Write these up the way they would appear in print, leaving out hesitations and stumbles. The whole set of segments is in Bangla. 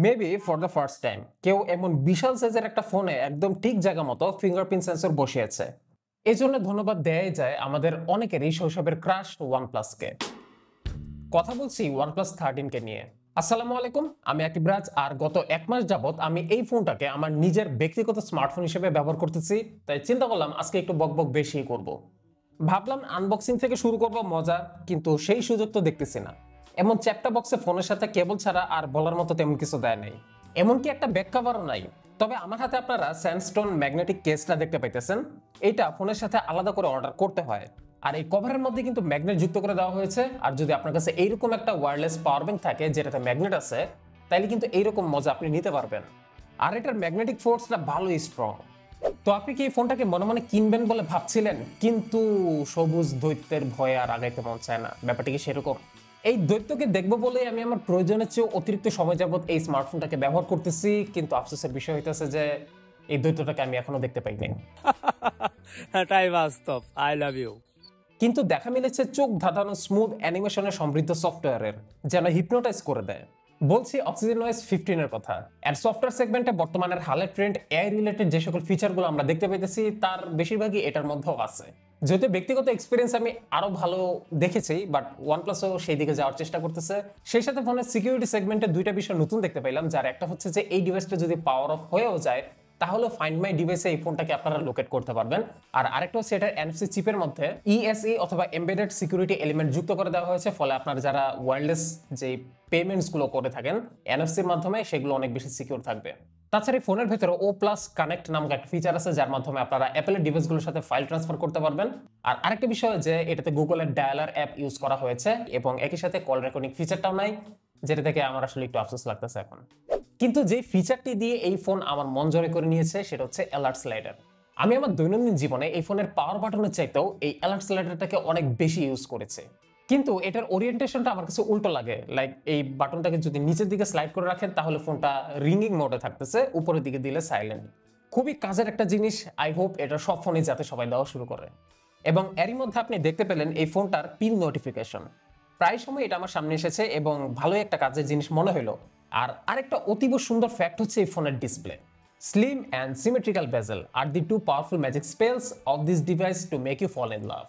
Maybe for the first time কেউ এমন বিশাল সাইজের একটা ফোনে একদম ঠিক জায়গা মতো ফিঙ্গারপ্রিন্ট সেন্সর বসিয়েছে। এই জন্য ধন্যবাদ দেয়াই যায় আমাদের অনেকেরই শৈশবের ক্রাশ ওয়ানপ্লাসকে। কথা বলছি ওয়ানপ্লাস 13 কে নিয়ে। আসসালামু আলাইকুম, আমি আকিব রাজ। আর গত এক মাস যাবত আমি এই ফোনটাকে আমার নিজের ব্যক্তিগত স্মার্টফোন হিসেবে ব্যবহার করতেছি, তাই চিন্তা করলাম আজকে একটু বকবক বেশি করব। ভাবলাম আনবক্সিং থেকে শুরু করব মজা, কিন্তু সেই সুযোগ তো দেখতেছি না। এমন চ্যাপ্টা বক্সে ফোনের সাথে কেবল ছাড়া আর বলার মতো তেমন কিছু দেয় নাই, এমনকি একটা ব্যাক কভারও নাই। তবে আমার হাতে আপনারা স্যান্ডস্টোন ম্যাগনেটিক কেসটা দেখতে পাইতেছেন। এইটা ফোনের সাথে আলাদা করে অর্ডার করতে হয়, আর এই কভারের মধ্যে কিন্তু ম্যাগনেট যুক্ত করে দেওয়া হয়েছে। আর যদি আপনার কাছে এইরকম একটা ওয়্যারলেস পাওয়ার ব্যাংক থাকে যেটাতে ম্যাগনেট আছে, তাইলে কিন্তু এইরকম মজা আপনি নিতে পারবেন। আর এটার ম্যাগনেটিক ফোর্সটা ভালোই স্ট্রং। তো আপনি কি এই ফোনটাকে মনে মনে কিনবেন বলে ভাবছিলেন, কিন্তু সবুজ দৈত্যের ভয়ে আর আগাইতে মন চায় না, ব্যাপারটা কি সেরকম? এই দৈত্যকে দেখবো বলে আমি আমার প্রয়োজনের চেয়ে অতিরিক্ত সময় যাবত এই স্মার্টফোনটাকে ব্যবহার করতেছি, কিন্তু আফসোসের বিষয় হইতেছে যে এই দৈত্যটাকে আমি এখনো দেখতে পাইনি। এটাই বাস্তব। I love you. কিন্তু দেখা মিলেছে চোখ ধাঁধানো স্মুথ অ্যানিমেশনে সমৃদ্ধ সফটওয়্যারের, যেন হিপনোটাইজ করে দেয়। বলছি অক্সিজেন ওএস 15 এর কথা। এর সফটওয়্যার সেগমেন্টে বর্তমানের হালের ট্রেন্ড এআই রিলেটেড যে সকল ফিচারগুলো আমরা দেখতে পেতেছি, তার বেশিরভাগই এটার মধ্যেও আছে। যেহেতু ব্যক্তিগত এক্সপিরিয়েন্স আমি আরো ভালো দেখেছি, বাট ওয়ানপ্লাসও সেই দিকে যাওয়ার চেষ্টা করতেছে। সেই সাথে ফোনের সিকিউরিটি সেগমেন্টে দুইটা বিষয় নতুন দেখতে পেলাম, যার একটা হচ্ছে যে এই ডিভাইসটা যদি পাওয়ার অফ হয়েও যায়, তাহলে ফাইন্ড মাই ডিভাইসে এই ফোনটাকে আপনারা লোকেট করতে পারবেন। আর আরেকটা হচ্ছে এটার এনএফসি চিপের মধ্যে ইএসই অথবা এমবেডেড সিকিউরিটি এলিমেন্ট যুক্ত করে দেওয়া হয়েছে, ফলে আপনারা যারা ওয়্যারলেস যে পেমেন্টস গুলো করে থাকেন এনএফসির মাধ্যমে, সেগুলো অনেক বেশি সিকিউর থাকবে। তাছাড়া এই ফোনের ভেতরে ও প্লাস কানেক্ট নামক একটা ফিচার আছে, যার মাধ্যমে আপনারা অ্যাপেলের ডিভাইসগুলোর সাথে ফাইল ট্রান্সফার করতে পারবেন। আর আরেকটা বিষয় যে এটাতে গুগলের ডায়ালার অ্যাপ ইউজ করা হয়েছে, এবং একই সাথে কল রেকর্ডিং ফিচারটাও নাই, যেটা থেকে আমার আসলে একটু আফসোস লাগতেছে এখন। কিন্তু যে ফিচারটি দিয়ে এই ফোন আমার মন জয় করে নিয়েছে সেটা হচ্ছে অ্যালার্ট স্লাইডার। আমি আমার দৈনন্দিন জীবনে এই ফোনের পাওয়ার বাটনের চাইতেও এই অ্যালার্ট স্লাইডারটাকে অনেক বেশি ইউজ করেছে, কিন্তু এটার ওরিয়েন্টেশনটা আমার কাছে উল্টো লাগে। লাইক এই বাটনটাকে যদি নিচের দিকে স্লাইড করে রাখেন তাহলে ফোনটা রিঙ্গিং মোডে থাকতেছে, উপরের দিকে দিলে সাইলেন্ট। খুবই কাজের একটা জিনিস। আই হোপ এটা সব ফোনে যাতে সবাই দেওয়া শুরু করে। এবং এরই মধ্যে আপনি দেখতে পেলেন এই ফোনটার পিন নোটিফিকেশন। প্রায় সময় এটা আমার সামনে এসেছে এবং ভালোই একটা কাজের জিনিস মনে হলো। আর আরেকটা অতীব সুন্দর ফ্যাক্ট হচ্ছে এই ফোনের display. Slim and symmetrical bezel আর the two powerful magic spells of this device to make you fall in love.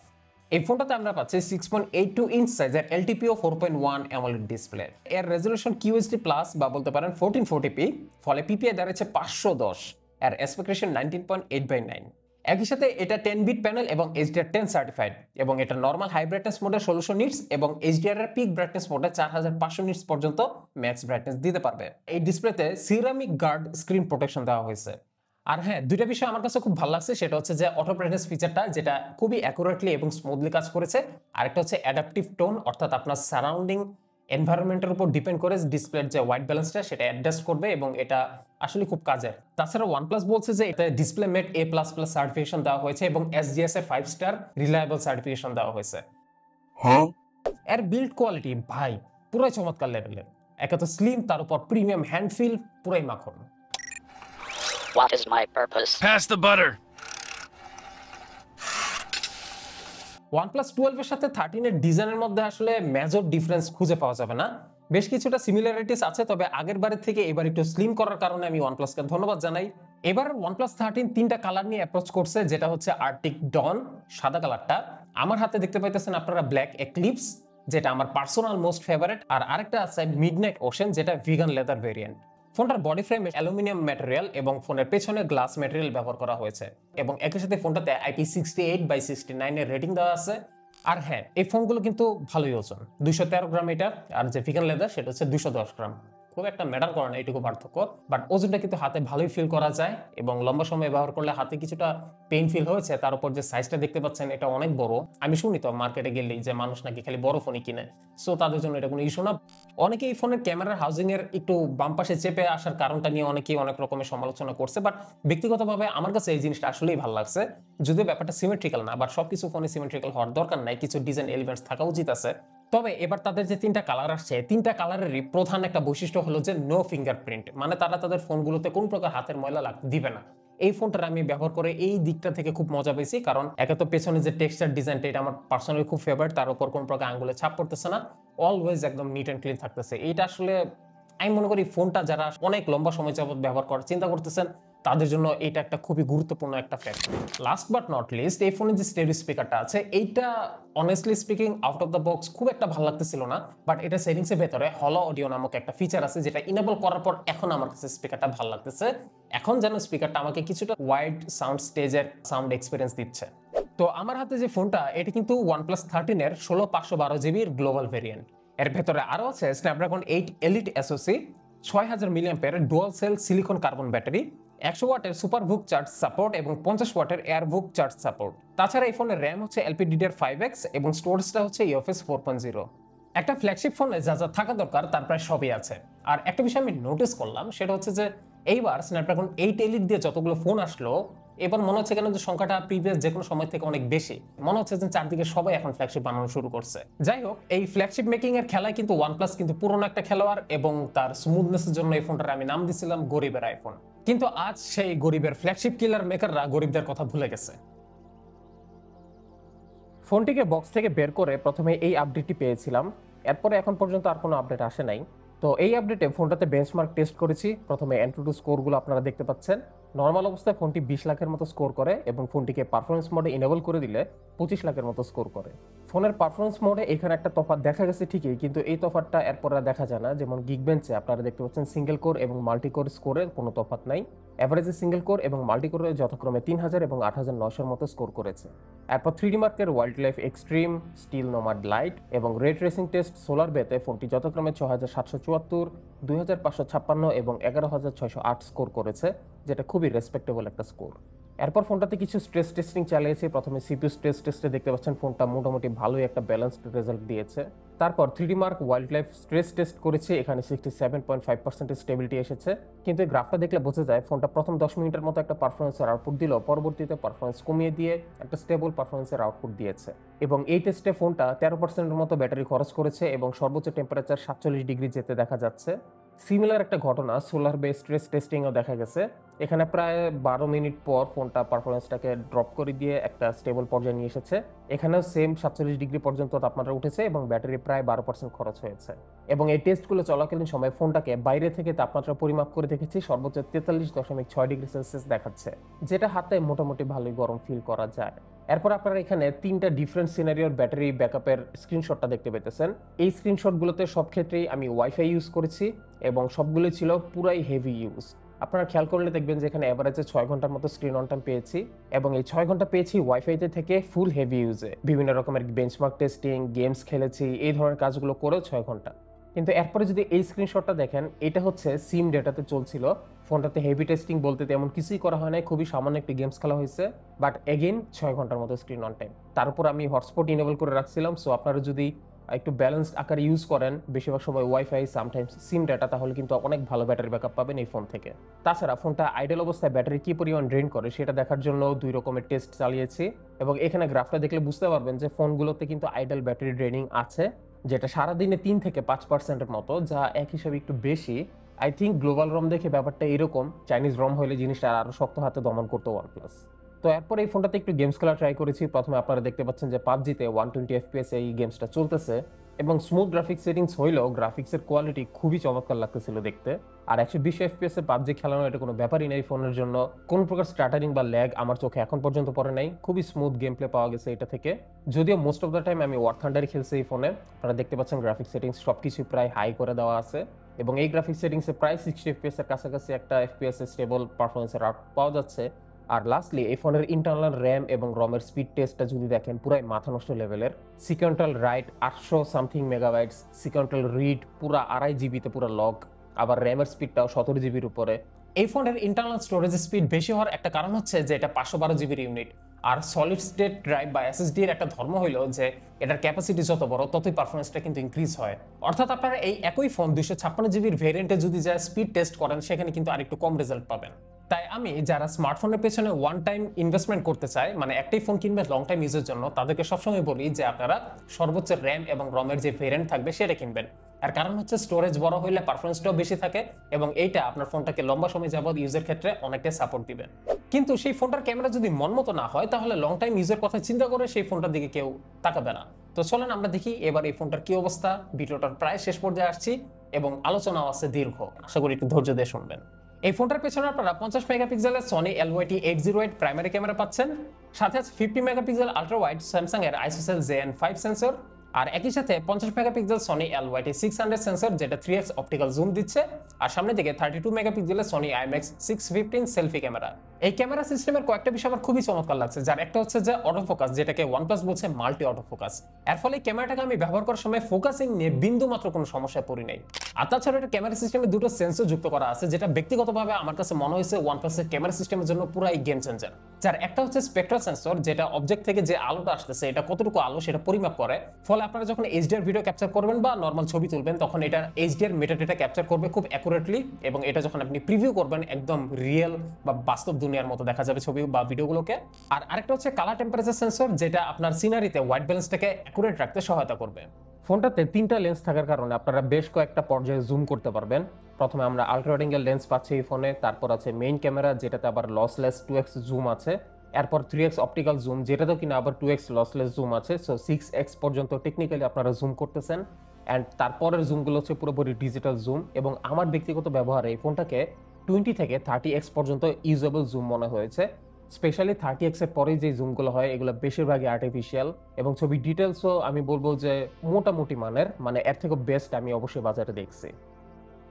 এই ফোনটাতে আমরা পাচ্ছি 6.82 ইঞ্চ সাইজের এলটিপিও 4.1 অ্যামোলেড ডিসপ্লে। এর রেজলিউশন কিউএসডি প্লাস বা বলতে পারেন 1440p, ফলে পিপিআই দাঁড়াচ্ছে 510। এর অ্যাসপেক্ট রেশিও 19.8/9। একই সাথে এটা 10 বিট প্যানেল এবং HDR10 সার্টিফাইড, এবং এটা নরমাল হাই ব্রাইটনেস মোডে 1600 নিটস এবং HDR এর পিক ব্রাইটনেস মোডে 4500 নিটস পর্যন্ত ম্যাক্স ব্রাইটনেস দিতে পারবে। এই ডিসপ্লেতে সিরামিক গার্ড স্ক্রিন প্রোটেকশন দেওয়া হয়েছে। আর হ্যাঁ, দুইটা বিষয় আমার কাছে খুব ভালো লাগছে, সেটা হচ্ছে যে অটো ব্রাইটনেস ফিচারটা, যেটা খুবই অ্যাকুরেটলি এবং স্মুথলি কাজ করেছে। আরেকটা হচ্ছে অ্যাডাপটিভ টোন, অর্থাৎ আপনার সারাউন্ডিং এনভায়রনমেন্টের উপর ডিপেন্ড করে ডিসপ্লের যে হোয়াইট ব্যালেন্সটা সেটা অ্যাডজাস্ট করবে, এবং এটা আসলে খুব কাজের। তাছাড়া ওয়ানপ্লাস বলছে যে এটা ডিসপ্লে মেট A++ সার্টিফিকেশন দেওয়া হয়েছে এবং SGS এর 5 স্টার রিলায়েবল সার্টিফিকেশন দেওয়া হয়েছে। এর বিল্ড কোয়ালিটি ভাই পুরাই চমৎকার লেভেলের। একে তো স্লিম, তার উপর প্রিমিয়াম হ্যান্ড ফিল, পুরাই মাখন। What is my purpose? Pass the butter. OnePlus 12 এর সাথে 13 এর ডিজাইনের মধ্যে আসলে মেজর ডিফারেন্স খুঁজে পাওয়া যাবে না। বেশ কিছুটা সিমিলারিটিস আছে, তবে আগের বারের থেকে এবার একটু স্লিম করার কারণে আমি OnePlus-কে ধন্যবাদ জানাই। এবার OnePlus 13 তিনটা কালার নিয়ে অ্যাপ্রোচ করছে, যেটা হচ্ছে আর্টিক ডন সাদা কালারটা, আমার হাতে দেখতে পাইতেছেন আপনারা ব্ল্যাক এক্লিপস, যেটা আমার পার্সোনাল মোস্ট ফেভারিট, আর আরেকটা আছে মিডনাইট ওশেন, যেটা ভিগান লেদার ভেরিয়েন্ট। ফোনটার বডি ফ্রেম অ্যালুমিনিয়াম ম্যাটেরিয়াল এবং ফোনের পেছনে গ্লাস ম্যাটেরিয়াল ব্যবহার করা হয়েছে, এবং একই সাথে ফোনটাতে IP68/69 এর রেটিং দেওয়া আছে। আর হ্যাঁ, এই ফোনগুলো কিন্তু ভালোই ওজন, 213 গ্রাম এটা, আর যে ভিগান লেদার সেটা হচ্ছে 210 গ্রাম। খুব একটা ম্যাটার করে না এইটুকু পার্থক্য, বাট ওজনটা কিন্তু হাতে ভালোই ফিল করা যায়, এবং লম্বা সময় ব্যবহার করলে হাতে কিছুটা পেইন ফিল হয়েছে। তার উপর যে সাইজটা দেখতে পাচ্ছেন এটা অনেক বড়। আমি শুনি তো মার্কেটে গেলেই যে মানুষ নাকি খালি বড় ফোনই কিনে, সো তাদের জন্য এটা কোনো ইস্যু না। অনেকে এই ফোনের ক্যামেরার হাউজিং এর একটু বাম পাশে চেপে আসার কারণটা নিয়ে অনেকেই অনেক রকমের সমালোচনা করছে, বাট ব্যক্তিগতভাবে আমার কাছে এই জিনিসটা আসলেই ভালো লাগছে। যদিও ব্যাপারটা সিমেট্রিক্যাল না, বাট সবকিছু ফোনে সিমেট্রিক্যাল হওয়ার দরকার নাই, কিছু ডিজাইন এলিমেন্টস থাকা উচিত আছে। তবে এবার তাদের যে তিনটা কালার আসছে, তিনটা কালারেরই প্রধান একটা বৈশিষ্ট্য হলো যে নো ফিঙ্গারপ্রিন্ট, মানে তারা তাদের ফোনগুলোতে কোন প্রকার হাতের ময়লা লাগতে দিবে না। এই ফোনটা আমি ব্যবহার করে এই দিকটা থেকে খুব মজা পেয়েছি, কারণ একে তো পেছনে যে টেক্সচার ডিজাইনটা এটা আমার পার্সোনালি খুব ফেভারিট, তার উপর কোন প্রকার আঙ্গুলে ছাপ পড়তেছে না, অলওয়েজ একদম নিট অ্যান্ড ক্লিন থাকতেছে। এইটা আসলে আমি মনে করি ফোনটা যারা অনেক লম্বা সময় যাবত ব্যবহার করার চিন্তা করতেছেন তাদের জন্য এটা একটা খুবই গুরুত্বপূর্ণ একটা factor. Last but not list, এই ফোনের যে স্টেরিও স্পিকারটা আছে এইটা honestly speaking out of the box খুব একটা ভালো লাগতেছিল না, বাট এটা সেটিংসের ভেতরে হলো অডিও নামক একটা ফিচার আছে যেটা ইনেবল করার পর এখন আমার কাছে স্পিকারটা ভালো লাগতেছে। এখন যেন স্পিকারটা আমাকে কিছুটা ওয়াইড সাউন্ড স্টেজের সাউন্ড এক্সপিরিয়েন্স দিচ্ছে। তো আমার হাতে যে ফোনটা এটা কিন্তু OnePlus 13 এর 16/512 গ্লোবাল ভেরিয়েন্ট। এর ভেতরে আরো আছে Snapdragon 8 Elite SoC, 6000 milliampere dual cell silicon carbon battery, 100 ওয়াটের সুপার বুক চার্জ সাপোর্ট এবং 50 ওয়াটের এয়ার বুক চার্জ সাপোর্ট। তাছাড়া এই ফোনের র্যাম হচ্ছে LPDDR5X এবং স্টোরেজটা হচ্ছে UFS 4.0। একটা ফ্ল্যাগশিপ ফোনে যা যা থাকা দরকার তার প্রায় সবই আছে। আর একটা বিষয় আমি নোটিস করলাম সেটা হচ্ছে যে এইবার স্ন্যাপড্রাগন 8 এলিট দিয়ে যতগুলো ফোন আসলো এবার মনে হচ্ছে কেন যে সংখ্যাটা প্রিভিয়াস যে কোনো সময় থেকে অনেক বেশি। মনে হচ্ছে যে চারদিকে সবাই এখন ফ্ল্যাগশিপ বানানো শুরু করছে। যাই হোক, এই ফ্ল্যাগশিপ মেকিং এর খেলায় কিন্তু OnePlus কিন্তু পুরনো একটা খেলোয়াড় এবং তার স্মুথনেসের জন্য এই ফোনটার আমি নাম দিছিলাম গরিবের আইফোন। কিন্তু আজ সেই গরিবের ফ্ল্যাগশিপ কিলার মেকাররা গরিবদের কথা ভুলে গেছে। ফোনটিকে বক্স থেকে বের করে প্রথমে এই আপডেটটি পেয়েছিলাম, এরপরে এখন পর্যন্ত আর কোনো আপডেট আসে নাই। তো এই আপডেটে ফোনটাতে বেঞ্চমার্ক টেস্ট করেছি। প্রথমে অ্যান্ট্রোডু স্কোরগুলো আপনারা দেখতে পাচ্ছেন। নর্মাল অবস্থায় ফোনটি 20 লাখের মতো স্কোর করে এবং ফোনটিকে পারফরমেন্স মোডে ইনেবল করে দিলে 25 লাখের মতো স্কোর করে। ফোনের পারফরমেন্স মোডে এখানে একটা তফাৎ দেখা গেছে ঠিকই, কিন্তু এই তফাৎটা এরপর আর দেখা যায় না। যেমন গিগবেঞ্চে আপনারা দেখতে পাচ্ছেন সিঙ্গেল কোর এবং মাল্টি কোর স্কোরের কোনো তফাৎ নাই। অ্যাভারেজে সিঙ্গেল কোর এবং মাল্টি কোরে যথাক্রমে 3000 এবং 8900 মতো স্কোর করেছে। এরপর 3D মার্কের wild life extreme, steel nomad light এবং রেড রেসিং টেস্ট সোলার বেতে ফোনটি যথাক্রমে 6774, 2556 এবং 11608 স্কোর করেছে, যেটা খুবই রেসপেক্টেবল একটা স্কোর। এরপর ফোনটাতে কিছু স্ট্রেস টেস্টিং চালিয়েছি। প্রথমে সিপিইউ স্ট্রেস টেস্টে দেখতে পাচ্ছেন ফোনটা মোটামুটি ভালোই একটা ব্যালেন্সড রেজাল্ট দিয়েছে। তারপর 3D mark wild life stress test করেছি, এখানে 67.5% স্টেবিলিটি এসেছে। কিন্তু এই গ্রাফটা দেখলে বোঝা যায় ফোনটা প্রথম 10 মিনিটের মতো একটা পারফরমেন্সের আউটপুট দিল, পরবর্তীতে পারফরমেন্স কমিয়ে দিয়ে একটা স্টেবল পারফরমেন্সের আউটপুট দিয়েছে। এবং এই টেস্টে ফোনটা 13%-এর মতো ব্যাটারি খরচ করেছে এবং সর্বোচ্চ টেম্পারেচার 47 ডিগ্রি যেতে দেখা যাচ্ছে। সিমিলার একটা ঘটনা সোলার বে স্ট্রেস টেস্টিংও দেখা গেছে। এখানে প্রায় 12 মিনিট পর ফোনটা পারফরমেন্সটাকে ড্রপ করে দিয়ে একটা স্টেবল পর্যায়ে নিয়ে এসেছে। এখানেও সেম 47 ডিগ্রি পর্যন্ত তাপমাত্রা উঠেছে এবং ব্যাটারি প্রায় 12% খরচ হয়েছে। এবং এই টেস্টগুলো চলাকালীন সময় ফোনটাকে বাইরে থেকে তাপমাত্রা পরিমাপ করে দেখেছি, সর্বোচ্চ 43.6 ডিগ্রি সেলসিয়াস দেখাচ্ছে, যেটা হাতে মোটামুটি ভালোই গরম ফিল করা যায়। এরপর আপনারা এখানে 3টা ডিফারেন্ট সিনারিওর ব্যাটারি ব্যাকআপের স্ক্রিনশটটা দেখতে পেতেছেন। এই স্ক্রিনশটগুলোতে সব ক্ষেত্রেই আমি ওয়াইফাই ইউজ করেছি এবং সবগুলো ছিল পুরাই হেভি ইউজ। আপনারা খেয়াল করলে দেখবেন যে এখানে এভারেজে 6 ঘন্টার মতো স্ক্রিন অন টাইম পেয়েছি এবং এই 6 ঘন্টা পেয়েছি ওয়াইফাইতে থেকে ফুল হেভি ইউজে। বিভিন্ন রকমের বেঞ্চমার্ক টেস্টিং, গেমস খেলেছি, এই ধরনের কাজগুলো করেও 6 ঘন্টা। কিন্তু এরপরে যদি এই স্ক্রিনশটটা দেখেন, এটা হচ্ছে সিম ডেটাতে চলছিল। ফোনটাতে হেভি টেস্টিং বলতে তেমন কিছুই করা হয় নাই, খুবই সামান্য একটি গেমস খেলা হয়েছে, বাট এগেইন 6 ঘন্টার মতো স্ক্রিন অন টাইম। তার উপর আমি হটস্পট ইনেবল করে রাখছিলাম। সো আপনারা যদি একটু ব্যালেন্সড আকারে ইউজ করেন, বেশিরভাগ সময় ওয়াইফাই, সামটাইমস সিম ডাটা, তাহলে কিন্তু অনেক ভালো ব্যাটারি ব্যাকআপ পাবেন এই ফোন থেকে। তাছাড়া ফোনটা আইডল অবস্থায় ব্যাটারি কি পরিমাণ ড্রেন করে সেটা দেখার জন্য 2 রকমের টেস্ট চালিয়েছি এবং এখানে গ্রাফটা দেখলে বুঝতে পারবেন যে ফোনগুলোতে কিন্তু আইডল ব্যাটারি ড্রেনিং আছে, যেটা সারাদিনে 3 থেকে 5%-এর মতো, যা এক হিসাবে একটু বেশি। আই থিঙ্ক গ্লোবাল রম দেখে ব্যাপারটা এরকম, চাইনিজ রম হলে জিনিসটা আরো শক্ত হাতে দমন করতো OnePlus। তো এরপর এই ফোনটাতে একটু গেমস খেলা ট্রাই করেছি। প্রথমে আপনারা দেখতে পাচ্ছেন যে PUBG-তে 120 FPS এই গেমসটা চলতেছে এবং স্মুথ গ্রাফিক্স সেটিংস হইলেও গ্রাফিক্সের কোয়ালিটি খুবই চমৎকার লাগতেছিল দেখতে। আর 120 FPS এ PUBG খেলানো এটা কোনো ব্যাপারই নেই ফোনের জন্য। কোন প্রকার স্টাটারিং বা ল্যাগ আমার চোখে এখন পর্যন্ত পড়ে নাই, খুবই স্মুথ গেম প্লে পাওয়া গেছে এটা থেকে। যদিও মোস্ট অফ দ্য টাইম আমি ওয়ার থান্ডারই খেলছি এই ফোনে। আপনারা দেখতে পাচ্ছেন গ্রাফিক্স সেটিংস সবকিছু প্রায় হাই করে দেওয়া আছে এবং এই গ্রাফিক্স সেটিংসে প্রায় 60 FPS এর কাছাকাছি একটা FPS এর স্টেবল পারফরমেন্সের আউটপুট পাওয়া যাচ্ছে। আর লাস্টলি এই ফোনের ইন্টারনাল র্যাম এবং রমের স্পিড টেস্টটা যদি দেখেন, পুরাই মাথা নষ্ট লেভেলের। সিকোয়েন্টাল রাইট 800 সামথিং মেগাবাইটস, সিকোয়েন্টাল রিড পুরা 2.5 জিবিতে পুরো লক, আবার র্যামের স্পিডটাও 17 জিবির উপরে। এই ফোনের ইন্টারনাল স্টোরেজ স্পিড বেশি হওয়ার একটা কারণ হচ্ছে যে এটা 512 জিবির ইউনিট। আর সলিড স্টেট ড্রাইভ বা এসএসডি এর একটা ধর্ম হইলো যে এটার ক্যাপাসিটি যত বড় ততই পারফরমেন্সটা কিন্তু ইনক্রিজ হয়। অর্থাৎ আপনারা এই একই ফোন 256 জিবির ভেরিয়েন্টে যদি যা স্পিড টেস্ট করেন সেখানে কিন্তু আরেকটু কম রেজাল্ট পাবেন। তাই আমি যারা স্মার্টফোনের পেছনে ওয়ান টাইম ইনভেস্টমেন্ট করতে চায়, মানে একটাই ফোন কিনবে লং টাইম ইউজের জন্য, তাদেরকে সবসময় বলি যে আপনারা সর্বোচ্চ র্যাম এবং রমের যে ভেরিয়েন্ট থাকবে সেটা কিনবেন। আর কারণ হচ্ছে স্টোরেজ বড় হইলে পারফরমেন্সটাও বেশি থাকে এবং এইটা আপনার ফোনটাকে লম্বা সময় যাবত ইউজের ক্ষেত্রে অনেকটাই সাপোর্ট দিবে। কিন্তু সেই ফোনটার ক্যামেরা যদি মনমতো না হয় তাহলে লং টাইম ইউজের কথা চিন্তা করে সেই ফোনটার দিকে কেউ তাকাবে না। তো চলেন আমরা দেখি এবার এই ফোনটার কি অবস্থা। ভিডিওটার প্রায় শেষ পর্যায়ে আসছি, এবং আলোচনাও আছে দীর্ঘ। আশা করি একটু ধৈর্য দিয়ে শুনবেন। এই ফোনটার পেছনে আপনারা 50 মেগাপিক্সেলের সনি LYT-808 প্রাইমারি ক্যামেরা পাচ্ছেন, সাথে আছে 50 মেগাপিক্সেল আল্ট্রা ওয়াইড স্যামসাং এর ISOCELL JN5 সেন্সর, আর একই সাথে 50 মেগাপিক্সেল সনি LYT-600 সেন্সর যেটা 3x অপটিক্যাল জুম দিচ্ছে, আর সামনে দিকে 32 মেগাপিক্সেলের সনি IMX615 সেলফি ক্যামেরা। এই ক্যামেরা সিস্টেমের কয়েকটা বিষয় আমার খুবই চমৎকার লাগছে, যার একটা হচ্ছে যে অটো ফোকাস, যেটাকে OnePlus বলছে মাল্টি অটো ফোকাস। এর ফলে ক্যামেরাটাকে আমি ব্যবহার করার সময় ফোকাসিং নিয়ে বিন্দু মাত্র কোনো সমস্যায় পড়ি নাই। আর তাছাড়া এটা ক্যামেরা সিস্টেমে দুটো সেন্সর যুক্ত করা আছে, যেটা ব্যক্তিগতভাবে আমার কাছে মনে হয়েছে OnePlus এর ক্যামেরা সিস্টেমের জন্য পুরাই গেম চেঞ্জার। যার একটা হচ্ছে স্পেকট্রাল সেন্সর, যেটা অবজেক্ট থেকে যে আলোটা আসতেছে এটা কতটুকু আলো সেটা পরিমাপ করে। ফলে আপনারা যখন HDR ভিডিও ক্যাপচার করবেন বা নর্মাল ছবি তুলবেন তখন এটা HDR মেটাডেটা ক্যাপচার করবে খুব অ্যাকুরেটলি, এবং এটা যখন আপনি প্রিভিউ করবেন একদম রিয়েল বা বাস্তব দুনিয়ার মতো দেখা যাবে ছবি বা ভিডিওগুলোকে। আর আরেকটা হচ্ছে কালার টেম্পারেচার সেন্সর, যেটা আপনার সিনারিতে হোয়াইট ব্যালেন্সটাকে অ্যাকুরেট রাখতে সহায়তা করবে। ফোনটাতে 3টা লেন্স থাকার কারণে আপনারা বেশ কয়েকটা পর্যায়ে জুম করতে পারবেন। প্রথমে আমরা আল্ট্রা ওয়াইড অ্যাঙ্গেল লেন্স পাচ্ছি এই ফোনে, তারপর আছে মেইন ক্যামেরা যেটাতে আবার লসলেস 2x জুম আছে, এরপর 3x অপটিক্যাল জুম যেটাতেও কিনা আবার 2x লসলেস জুম আছে, সো 6x পর্যন্ত টেকনিক্যালি আপনারা জুম করতেছেন। অ্যান্ড তারপরের জুমগুলো হচ্ছে পুরোপুরি ডিজিটাল জুম, এবং আমার ব্যক্তিগত ব্যবহারে এই ফোনটাকে 20 থেকে 30x পর্যন্ত ইউজেবল জুম মনে হয়েছে। স্পেশালি 30x এর পরেই যে জুমগুলো হয় এগুলো বেশিরভাগই আর্টিফিশিয়াল, এবং ছবি ডিটেলসও আমি বলবো যে মোটামুটি মানের, মানে এর থেকে বেস্ট আমি অবশ্যই বাজারে দেখছি।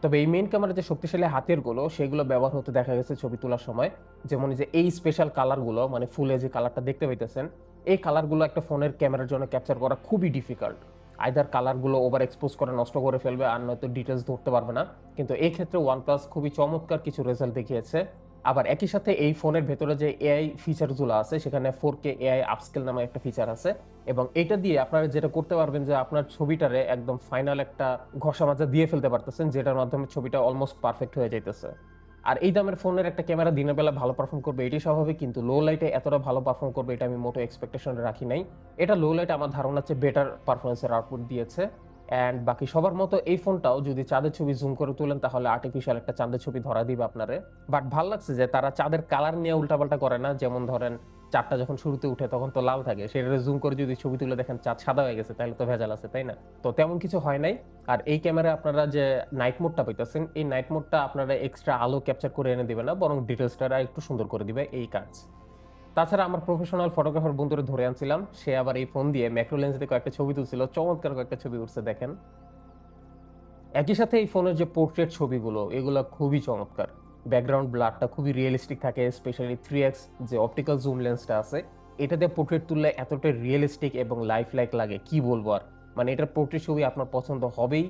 তবে এই মেইন ক্যামেরার যে শক্তিশালী হাতেরগুলো সেগুলো ব্যবহার হতে দেখা গেছে ছবি তোলার সময়, যেমন যে এই স্পেশাল কালারগুলো, মানে ফুলে যে কালারটা দেখতে পাইতেছেন, এই কালারগুলো একটা ফোনের ক্যামেরার জন্য ক্যাপচার করা খুবই ডিফিকাল্ট। আইদার কালারগুলো ওভার এক্সপোজ করে নষ্ট করে ফেলবে, আর নয়তো ডিটেলস ধরতে পারবে না। কিন্তু এই ক্ষেত্রে OnePlus খুবই চমৎকার কিছু রেজাল্ট দেখিয়েছে। আবার একই সাথে এই ফোনের ভেতরে যে AI ফিচারগুলো আছে, সেখানে 4K AI আপস্কেল নামে একটা ফিচার আছে, এবং এটা দিয়ে আপনারা যেটা করতে পারবেন যে আপনার ছবিটারে একদম ফাইনাল একটা ঘষা মাজা দিয়ে ফেলতে পারতেছেন, যেটার মাধ্যমে ছবিটা অলমোস্ট পারফেক্ট হয়ে যাইতেছে। আর এই দামের ফোনের একটা ক্যামেরা দিনের বেলা ভালো পারফর্ম করবে এটি স্বাভাবিক, কিন্তু লো লাইটে এতটা ভালো পারফর্ম করবে এটা আমি মোটো এক্সপেকটেশন রাখি নাই। এটা লো লাইটে আমার ধারণা হচ্ছে বেটার পারফরমেন্সের আউটপুট দিয়েছে। অ্যান্ড বাকি সবার মতো এই ফোনটাও যদি চাঁদের ছবি জুম করে তুলেন তাহলে আর্টিফিশিয়াল একটা চাঁদের ছবি ধরা দিবে আপনারে। বাট ভালো লাগছে যে তারা চাঁদের কালার নিয়ে উল্টাপাল্টা করে না। যেমন ধরেন চাঁদটা যখন শুরুতে উঠে তখন তো লাল থাকে, সেটা জুম করে যদি ছবি তুলে দেখেন চাঁদ সাদা হয়ে গেছে, তাহলে তো ভেজাল আছে, তাই না? তো তেমন কিছু হয় নাই। আর এই ক্যামেরায় আপনারা যে নাইট মোডটা পাইতেছেন, এই নাইট মোডটা আপনারা এক্সট্রা আলো ক্যাপচার করে এনে দিবে না, বরং ডিটেলসটা একটু সুন্দর করে দিবে এই কাজ। তাছাড়া আমার প্রফেশনাল ফটোগ্রাফার বন্ধুরে ধরে আনছিলাম, সে আবার এই ফোন দিয়ে ম্যাক্রো লেন্স দিয়ে কয়েকটা ছবি তুলছিল, চমৎকার কয়েকটা ছবি উঠছে দেখেন। একই সাথে এই ফোনের যে পোর্ট্রেট ছবিগুলো এগুলো খুবই চমৎকার, ব্যাকগ্রাউন্ড ব্লারটা খুবই রিয়েলিস্টিক থাকে, স্পেশালি 3x যে অপটিক্যাল জুম লেন্সটা আছে এটা দিয়ে পোর্ট্রেট তুললে এতটাই রিয়েলিস্টিক এবং লাইফ লাইক লাগে কি বলবো আর, মানে এটার পোর্ট্রেট ছবি আপনার পছন্দ হবেই।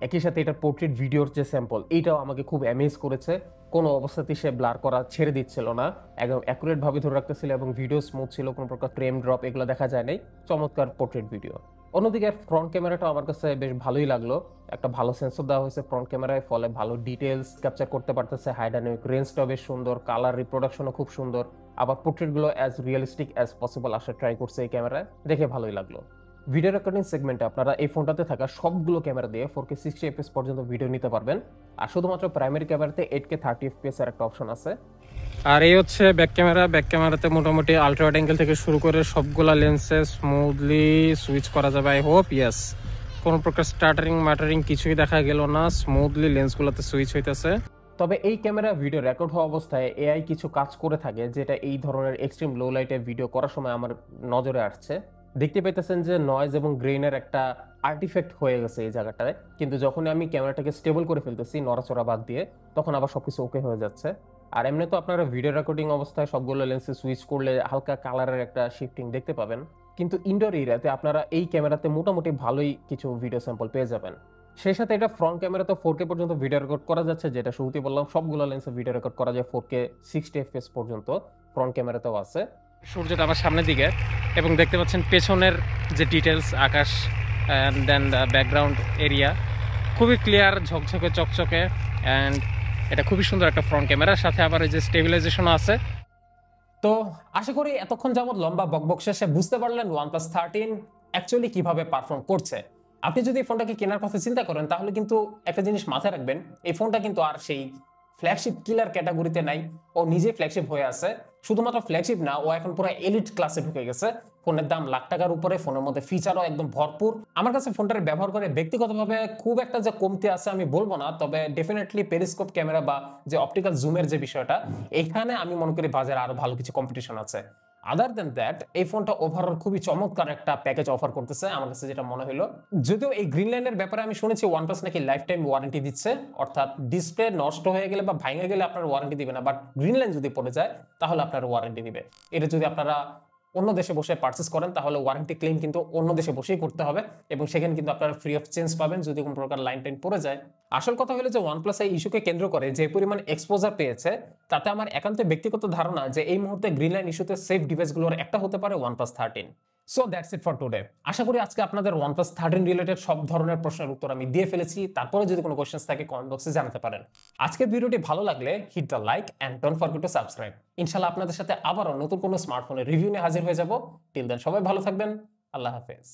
একই সাথে এটার পোর্ট্রেট ভিডিওর যে স্যাম্পল এইটাও আমাকে খুব অ্যামেজ করেছে, কোনো অবস্থাতেই সে ব্লার করা ছেড়ে দিচ্ছিল না, একদম অ্যাকুরেট ভাবে ধরে রাখতেছিল এবং ভিডিও স্মুথ ছিল, কোনো প্রকার ফ্রেম ড্রপ এগুলো দেখা যায় নাই, চমৎকার পোর্ট্রেট ভিডিও। অন্যদিকে ফ্রন্ট ক্যামেরাটাও আমার কাছে বেশ ভালোই লাগলো, একটা ভালো সেন্সর দেওয়া হয়েছে ফ্রন্ট ক্যামেরায়, ফলে ভালো ডিটেলস ক্যাপচার করতে পারতেছে, হাই ডাইনামিক রেঞ্জটাও বেশ সুন্দর, কালার রিপ্রোডাকশনও খুব সুন্দর, আবার পোর্ট্রেটগুলো অ্যাজ রিয়েলিস্টিক অ্যাজ পসিবল আসা ট্রাই করছে এই ক্যামেরায়, দেখে ভালোই লাগলো। ভিডিও রেকর্ডিং সেগমেন্টে আপনারা এই ফোনটাতে থাকা সবগুলো ক্যামেরা দিয়ে 4K 60 fps পর্যন্ত ভিডিও নিতে পারবেন, আর শুধুমাত্র প্রাইমারি ক্যামেরাতে 8K 30 fps এর একটা অপশন আছে। আর এই হচ্ছে ব্যাক ক্যামেরা। ব্যাক ক্যামেরাতে মোটামুটি আলট্রা ওয়াইড অ্যাঙ্গেল থেকে শুরু করে সবগুলা লেন্সে স্মুথলি সুইচ করা যাবে, আই হোপ ইয়েস। কোনো প্রকার স্টার্টারিং ম্যাটারিং কিছুই দেখা গেল না, স্মুথলি লেন্সগুলোতে সুইচ হইতেছে। তবে এই ক্যামেরা ভিডিও রেকর্ড হওয়া অবস্থায় AI কিছু কাজ করে থাকে, যেটা এই ধরনের এক্সট্রিম লো লাইটে ভিডিও করার সময় আমার নজরে আসছে। দেখতে পেতেছেন যে নয়েজ এবং গ্রেইনের একটা আর্টিফ্যাক্ট হয়ে গেছে এই জায়গাটায়, কিন্তু যখন আমি ক্যামেরাটাকে স্টেবল করে ফেলতেছি নড়াচড়া বাদ দিয়ে, তখন আবার সবকিছু ওকে হয়ে যাচ্ছে। আর এমনি তো আপনারা ভিডিও রেকর্ডিং অবস্থায় সবগুলো লেন্সে সুইচ করলে হালকা কালারের একটা শিফটিং দেখতে পাবেন, কিন্তু ইনডোর এরিয়াতে আপনারা এই ক্যামেরাতে মোটামুটি ভালোই কিছু ভিডিও স্যাম্পল পেয়ে যাবেন। সেই সাথে এটা ফ্রন্ট ক্যামেরাতে 4K পর্যন্ত ভিডিও রেকর্ড করা যাচ্ছে, যেটা শুরুতে বললাম সবগুলো লেন্সে ভিডিও রেকর্ড করা যায় 4K 60 fps পর্যন্ত, ফ্রন্ট ক্যামেরাতেও আছে। সূর্যটা আমার সামনের দিকে, এবং দেখতে পাচ্ছেন পেছনের যে ডিটেলস, আকাশ অ্যান্ড দেন ব্যাকগ্রাউন্ড এরিয়া খুবই ক্লিয়ার, ঝকঝকে চকচকে, অ্যান্ড এটা খুবই সুন্দর একটা ফ্রন্ট ক্যামেরার সাথে আবার এই যে স্টেবিলাইজেশনও আছে। তো আশা করি এতক্ষণ যাবত লম্বা বকবক শেষে বুঝতে পারলেন OnePlus 13 অ্যাকচুয়ালি কিভাবে পারফর্ম করছে। আপনি যদি এই ফোনটাকে কেনার কথা চিন্তা করেন তাহলে কিন্তু একটা জিনিস মাথায় রাখবেন, এই ফোনটা কিন্তু আর সেই ফ্ল্যাগশিপ কিলার ক্যাটাগরিতে নাই, ও নিজে ফ্ল্যাগশিপ হয়ে আছে। শুধুমাত্র ফ্ল্যাগশিপ না, ও এখন পুরো এলিট ক্লাসে ঢুকে গেছে। ফোনের দাম লাখ টাকার উপরে, ফোনের মধ্যে ফিচারও একদম ভরপুর। আমার কাছে ফোনটার ব্যবহার করে ব্যক্তিগতভাবে খুব একটা যে কমতি আছে আমি বলবো না, তবে ডেফিনেটলি পেরিস্কোপ ক্যামেরা বা যে অপটিক্যাল জুমের যে বিষয়টা, এখানে আমি মনে করি বাজারে আরো ভালো কিছু কম্পিটিশন আছে। আদার দেন দ্যাট এই ফোনটা ওভারঅল খুবই চমৎকার একটা প্যাকেজ অফার করতেছে আমার কাছে যেটা মনে হলো। যদিও এই গ্রিন লাইনের ব্যাপারে আমি শুনেছি ওয়ানপ্লাস নাকি লাইফ টাইম ওয়ারেন্টি দিচ্ছে, অর্থাৎ ডিসপ্লে নষ্ট হয়ে গেলে বা ভাঙে গেলে আপনার ওয়ারেন্টি দিবে না, বাট গ্রিন লাইন যদি পড়ে যায় তাহলে আপনার ওয়ারেন্টি দিবে। এটা যদি আপনারা অন্য দেশে বসে পারচেস করেন তাহলে ওয়ারেন্টি ক্লেম কিন্তু অন্য দেশে বসেই করতে হবে, এবং সেখানে কিন্তু আপনারা ফ্রি অফ চেঞ্জ পাবেন যদি কোনো প্রকার লাইন টাইন পড়ে যায়। আসল কথা হলো যে ওয়ানপ্লাস এই ইস্যুকে কেন্দ্র করে যে পরিমাণ এক্সপোজার পেয়েছে, তাতে আমার একান্ত ব্যক্তিগত ধারণা যে এই মুহূর্তে গ্রিন লাইন ইস্যুতে সেফ ডিভাইসগুলোর একটা হতে পারে OnePlus 13। So that's it for today. আশা করি আজকে আপনাদের OnePlus 13 রিলেটেড সব ধরনের প্রশ্নের উত্তর আমি দিয়ে ফেলেছি। তারপরে যদি কোনো কোশ্চেন্স থাকে কমেন্ট বক্সে জানাতে পারেন। আজকের ভিডিওটি ভালো লাগলে hit the like and don't forget to subscribe. ইনশাআল্লাহ আপনাদের সাথে আবারও নতুন কোনো স্মার্টফোনের রিভিউ নিয়ে হাজির হয়ে যাব। টিল দেন সবাই ভালো থাকবেন। আল্লাহ হাফেজ।